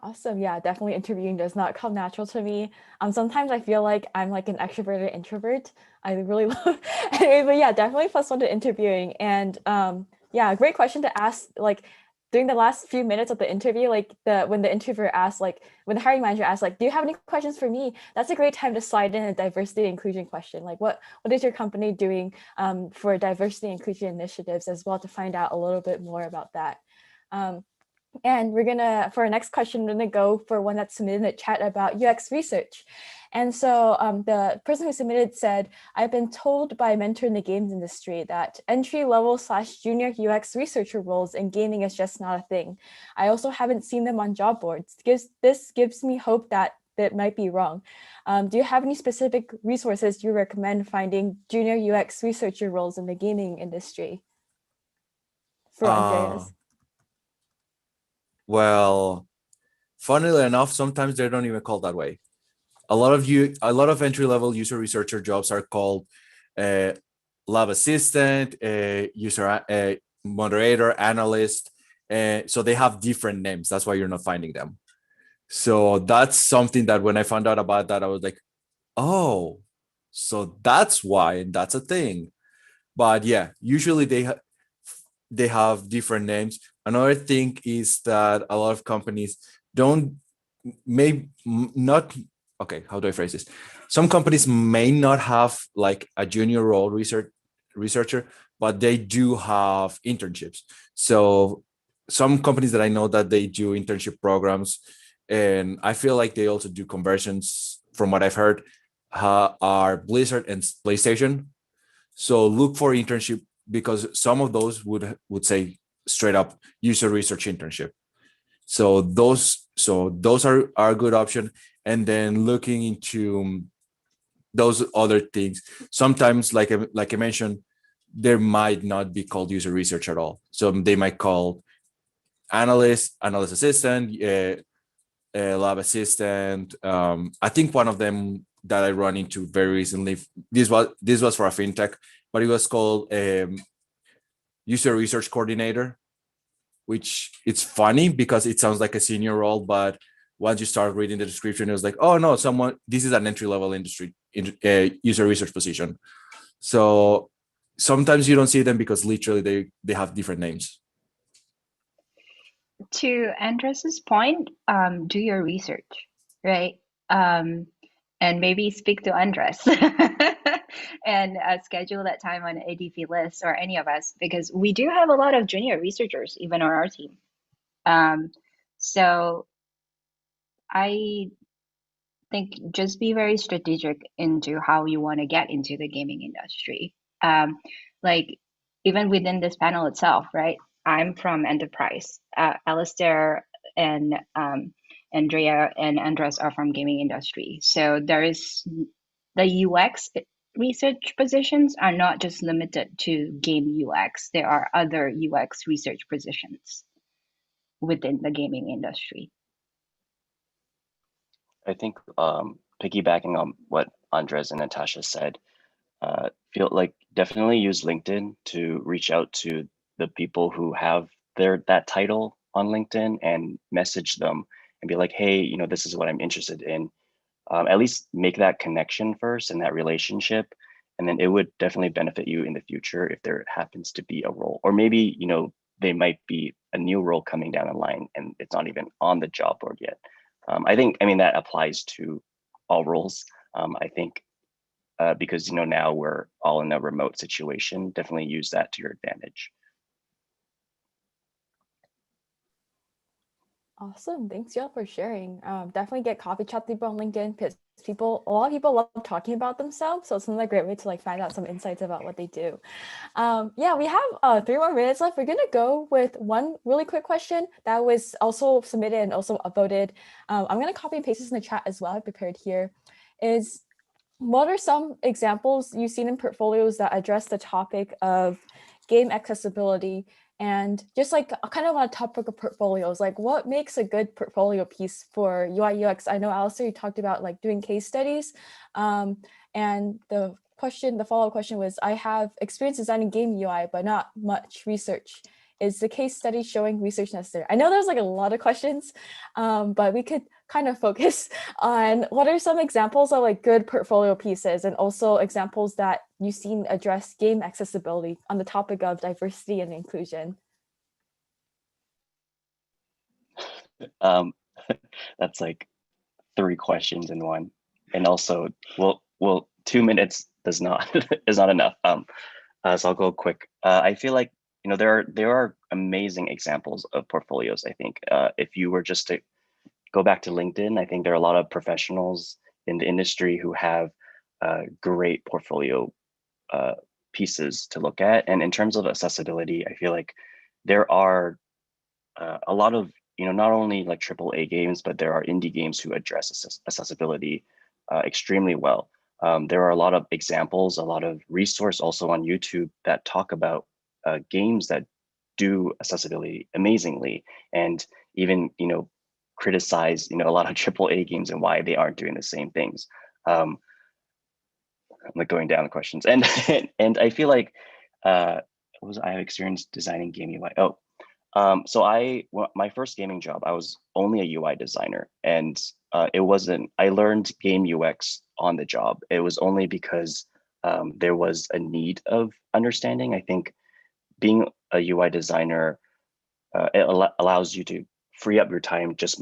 Awesome. Yeah, definitely interviewing does not come natural to me. Sometimes I feel like I'm like an extroverted introvert. I really love anyway, but yeah, definitely plus one to interviewing. And yeah, great question to ask, like during the last few minutes of the interview, like when the interviewer asked, like when the hiring manager asked, like, do you have any questions for me? That's a great time to slide in a diversity and inclusion question. Like what is your company doing for diversity and inclusion initiatives as well, to find out a little bit more about that. And we're gonna, for our next question, we're gonna go for one that's submitted in the chat about UX research. And so the person who submitted said, I've been told by a mentor in the games industry that entry-level/junior UX researcher roles in gaming is just not a thing. I also haven't seen them on job boards. This gives me hope that that might be wrong. Do you have any specific resources you recommend finding junior UX researcher roles in the gaming industry? For Andreas. Well, funnily enough, sometimes they don't even call that way. A lot of entry-level user researcher jobs are called lab assistant, user moderator, analyst. So they have different names. That's why you're not finding them. So that's something that when I found out about that, I was like, oh, so that's why, and that's a thing. But yeah, usually they have different names. Another thing is that a lot of companies don't may not okay, how do I phrase this? Some companies may not have like a junior role researcher, but they do have internships. So some companies that I know that they do internship programs, and I feel like they also do conversions from what I've heard, are Blizzard and PlayStation. So look for internship because some of those would say straight up user research internship. So those are a good option. And then looking into those other things, sometimes like I mentioned, there might not be called user research at all. So they might call analyst assistant, lab assistant. I think one of them that I run into very recently, this was for a fintech, but it was called user research coordinator, which it's funny because it sounds like a senior role, but once you start reading the description, it was like, oh no, this is an entry level industry user research position. So sometimes you don't see them because literally they have different names. To Andres's point, do your research, right? And maybe speak to Andres and schedule that time on ADP list or any of us, because we do have a lot of junior researchers even on our team. So I think just be very strategic into how you want to get into the gaming industry. Like even within this panel itself, right? I'm from enterprise. Alister and Andreia and Andres are from gaming industry. So there is the UX research positions are not just limited to game UX. There are other UX research positions within the gaming industry. I think piggybacking on what Andres and Natasha said, feel like definitely use LinkedIn to reach out to the people who have that title on LinkedIn and message them and be like, hey, this is what I'm interested in. At least make that connection first and that relationship, and then it would definitely benefit you in the future if there happens to be a role, or maybe they might be a new role coming down the line and it's not even on the job board yet. I mean that applies to all roles. I think because now we're all in a remote situation, definitely use that to your advantage. Awesome. Thanks, y'all, for sharing. Definitely get coffee chat people on LinkedIn because a lot of people love talking about themselves. So it's another great way to find out some insights about what they do. Yeah, we have 3 more minutes left. We're going to go with one really quick question that was also submitted and also upvoted. I'm going to copy and paste this in the chat as well. I prepared here. What are some examples you've seen in portfolios that address the topic of game accessibility? And just kind of on a topic of portfolios, what makes a good portfolio piece for UI UX? I know, Alister, you talked about doing case studies. And the follow-up question was, I have experience designing game UI, but not much research. Is the case study showing research necessary? I know there's a lot of questions, but we could kind of focus on what are some examples of good portfolio pieces, and also examples that you've seen address game accessibility on the topic of diversity and inclusion. That's 3 questions in one, and also, well, 2 minutes is not enough. So I'll go quick. I feel like there are amazing examples of portfolios. I think if you were just to go back to LinkedIn, I think there are a lot of professionals in the industry who have great portfolio pieces to look at. And in terms of accessibility, I feel like there are a lot of not only AAA games, but there are indie games who address accessibility extremely well. There are a lot of examples, a lot of resource also on YouTube that talk about games that do accessibility amazingly, and even criticize a lot of AAA games and why they aren't doing the same things. I'm like going down the questions, and and I feel like what was I have experience designing game UI. Oh, so my first gaming job, I was only a UI designer, and it wasn't. I learned game UX on the job. It was only because there was a need of understanding. I think being a UI designer, allows you to free up your time, just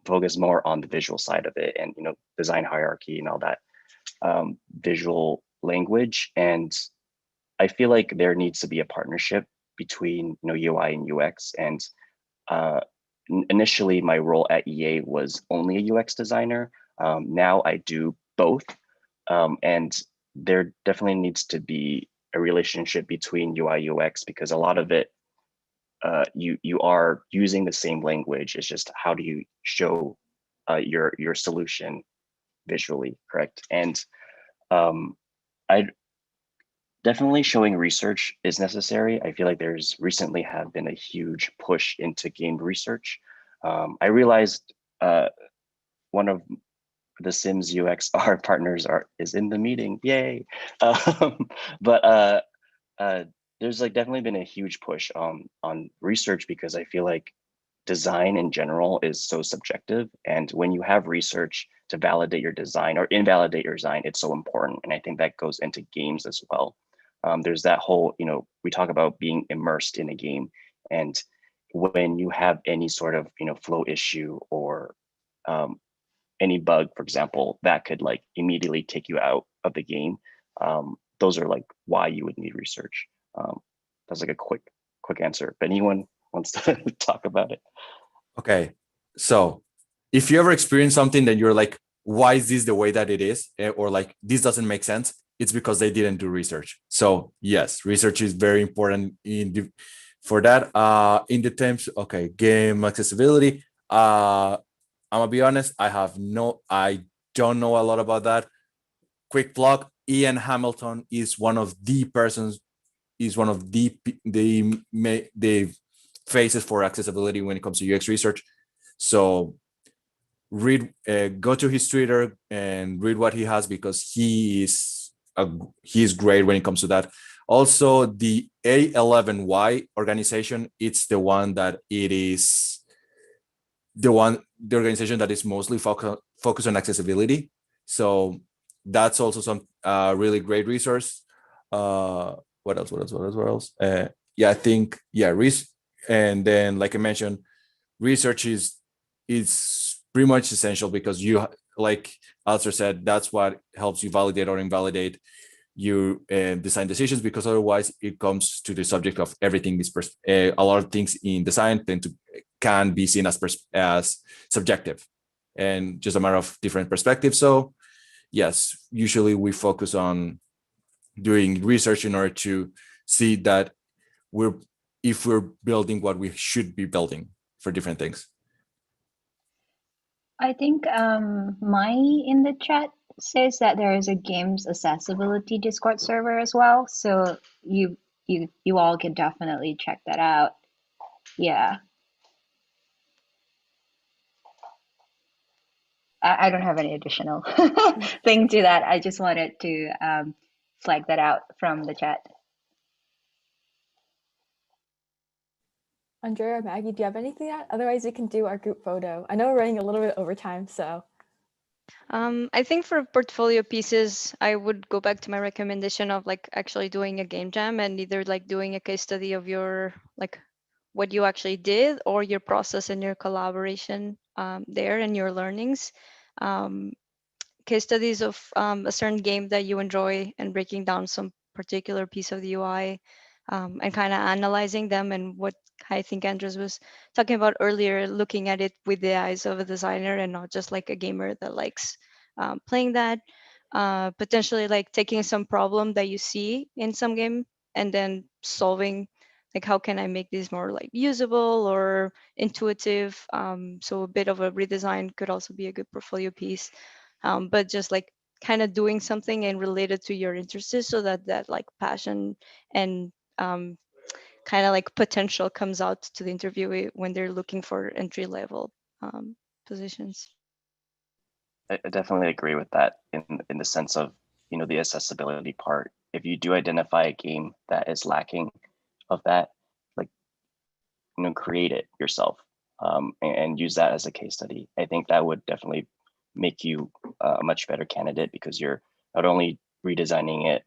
focus more on the visual side of it, and design hierarchy and all that visual language. And I feel like there needs to be a partnership between UI and UX. And initially, my role at EA was only a UX designer. Now I do both, and there definitely needs to be a relationship between UI UX, because a lot of it, you are using the same language. It's just how do you show your solution visually, correct? And I definitely showing research is necessary. I feel like there's recently have been a huge push into game research. I realized one of the Sims UX our partners is in the meeting, yay! But there's like definitely been a huge push on research, because I feel like design in general is so subjective, and when you have research to validate your design or invalidate your design, it's so important. And I think that goes into games as well. There's that whole, we talk about being immersed in a game, and when you have any sort of flow issue or any bug, for example, that could like immediately take you out of the game. Those are like why you would need research. That's like a quick answer. If anyone wants to talk about it. Okay, so if you ever experience something that you're like, why is this the way that it is, or like this doesn't make sense, it's because they didn't do research. So yes, research is very important for that. In the terms, okay, game accessibility, I'm gonna be honest, I don't know a lot about that. Quick plug: Ian Hamilton is one of the faces for accessibility when it comes to UX research. So go to his Twitter and read what he has, because he is great when it comes to that. Also, the A11Y organization, it's the organization that is mostly focused on accessibility. So that's also some really great resource. What else? Yeah, I think, yeah, and then, like I mentioned, research is pretty much essential, because you, like Alister said, that's what helps you validate or invalidate your design decisions, because otherwise it comes to the subject of everything is a lot of things in design can be seen as subjective and just a matter of different perspectives. So yes, usually we focus on doing research in order to see that if we're building what we should be building for different things. I think Mai in the chat says that there is a games accessibility Discord server as well. So you all can definitely check that out. Yeah. I don't have any additional thing to that. I just wanted to flag that out from the chat. Andreia or Maggie, do you have anything to add? Otherwise, we can do our group photo. I know we're running a little bit over time, so. I think for portfolio pieces, I would go back to my recommendation of like actually doing a game jam and either like doing a case study of your like what you actually did or your process and your collaboration there and your learnings. Case studies of a certain game that you enjoy and breaking down some particular piece of the UI and kind of analyzing them, and what I think Andres was talking about earlier, looking at it with the eyes of a designer and not just like a gamer that likes playing that. Potentially like taking some problem that you see in some game and then solving like how can I make this more like usable or intuitive. So a bit of a redesign could also be a good portfolio piece. But just like kind of doing something and related to your interests, so that like passion and kind of like potential comes out to the interviewee when they're looking for entry level positions. I definitely agree with that in the sense of, the accessibility part. If you do identify a game that is lacking of that, like, create it yourself, and use that as a case study. I think that would definitely make you a much better candidate, because you're not only redesigning it,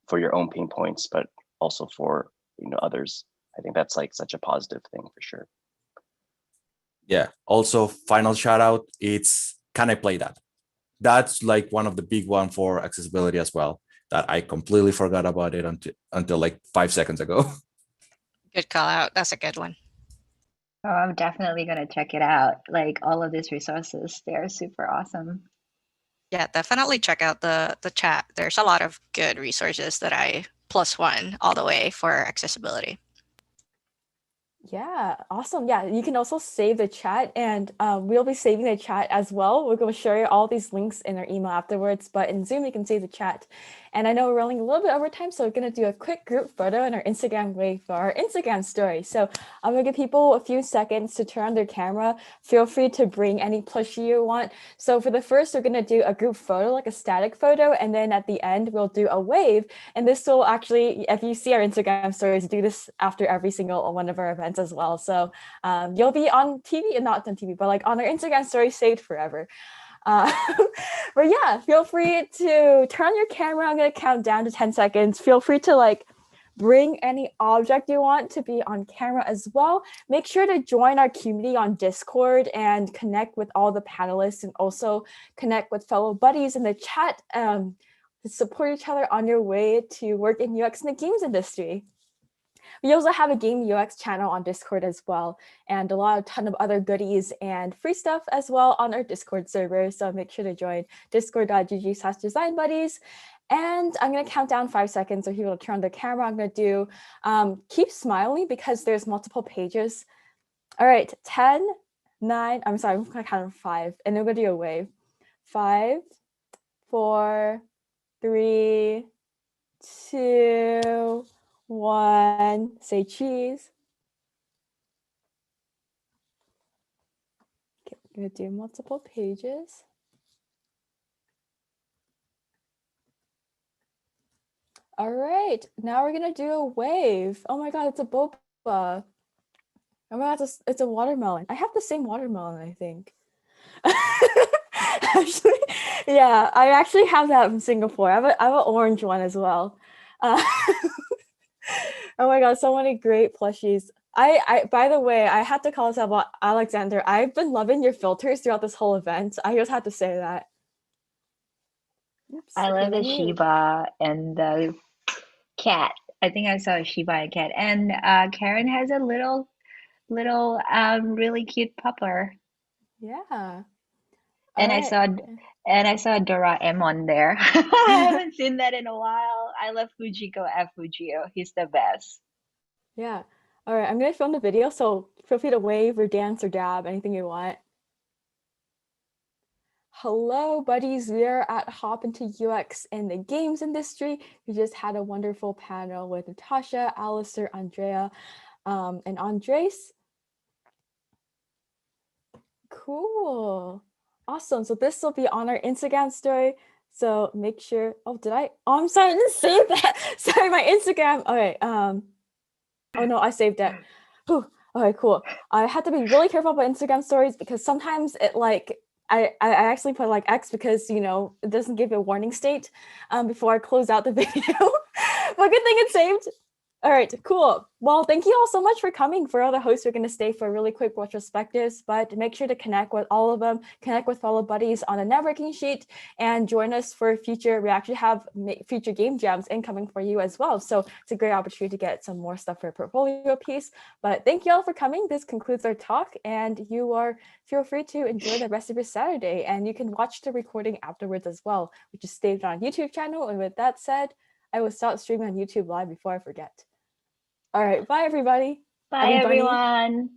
for your own pain points, but also for others. I think that's like such a positive thing for sure. Yeah. Also, final shout out. It's Can I Play That? That's like one of the big one for accessibility as well, that I completely forgot about it until like 5 seconds ago. Good call out. That's a good one. Oh, I'm definitely going to check it out. Like all of these resources, they're super awesome. Yeah, definitely check out the chat. There's a lot of good resources that I +1 all the way for accessibility. Yeah, awesome. Yeah, you can also save the chat, and we'll be saving the chat as well. We're going to share all these links in our email afterwards, but in Zoom, you can save the chat. And I know we're running a little bit over time, so we're going to do a quick group photo in our Instagram wave for our Instagram story. So I'm going to give people a few seconds to turn on their camera. Feel free to bring any plushie you want. So for the first, we're going to do a group photo, like a static photo, and then at the end, we'll do a wave. And this will actually, if you see our Instagram stories, do this after every single one of our events as well. So you'll be on TV, and not on TV, but like on our Instagram story saved forever. But yeah, feel free to turn on your camera. I'm going to count down to 10 seconds. Feel free to like bring any object you want to be on camera as well. Make sure to join our community on Discord and connect with all the panelists, and also connect with fellow buddies in the chat to support each other on your way to work in UX in the games industry. We also have a game UX channel on Discord as well, and a ton of other goodies and free stuff as well on our Discord server. So make sure to join discord.gg/designbuddies. And I'm going to count down 5 seconds so people will turn on the camera. I'm going to do keep smiling because there's multiple pages. All right, 10, 9, I'm sorry, I'm going to count on 5, and then we're going to do a wave. 5, 4, 3, 2, 1, say cheese. Okay, I'm gonna do multiple pages. All right, now we're gonna do a wave. Oh my God, it's a boba. Oh my God, it's a watermelon. I have the same watermelon, I think. Actually, yeah, I actually have that from Singapore. I have an orange one as well. Oh my God, so many great plushies. I by the way, I had to call this out about Alexander. I've been loving your filters throughout this whole event. I just had to say that. Oops, I love the you. Shiba and the cat. I think I saw a Shiba and cat. And Karen has a little really cute pupper. Yeah. And All I saw Doraemon there. I haven't seen that in a while. I love Fujiko F. Fujio. He's the best. Yeah. All right, I'm gonna film the video, so feel free to wave or dance or dab, anything you want. Hello, buddies. We are at Hop into UX in the games industry. We just had a wonderful panel with Natashia, Alister, Andreia, and Andres. Cool. Awesome. So this will be on our Instagram story. So make sure. Oh, I'm sorry, I didn't save that. Sorry, my Instagram. Okay. Oh no, I saved it. Whew. Okay, cool. I had to be really careful about Instagram stories because sometimes it like I actually put like X because it doesn't give a warning state before I close out the video. But good thing it's saved. All right, cool. Well, thank you all so much for coming. For all the hosts, we're going to stay for really quick retrospectives, but make sure to connect with all of them, connect with fellow buddies on a networking sheet, and join us for future. We actually have future game jams incoming for you as well. So it's a great opportunity to get some more stuff for a portfolio piece. But thank you all for coming. This concludes our talk, and feel free to enjoy the rest of your Saturday. And you can watch the recording afterwards as well, which is saved on our YouTube channel. And with that said, I will start streaming on YouTube Live before I forget. All right, bye everybody. Bye everyone.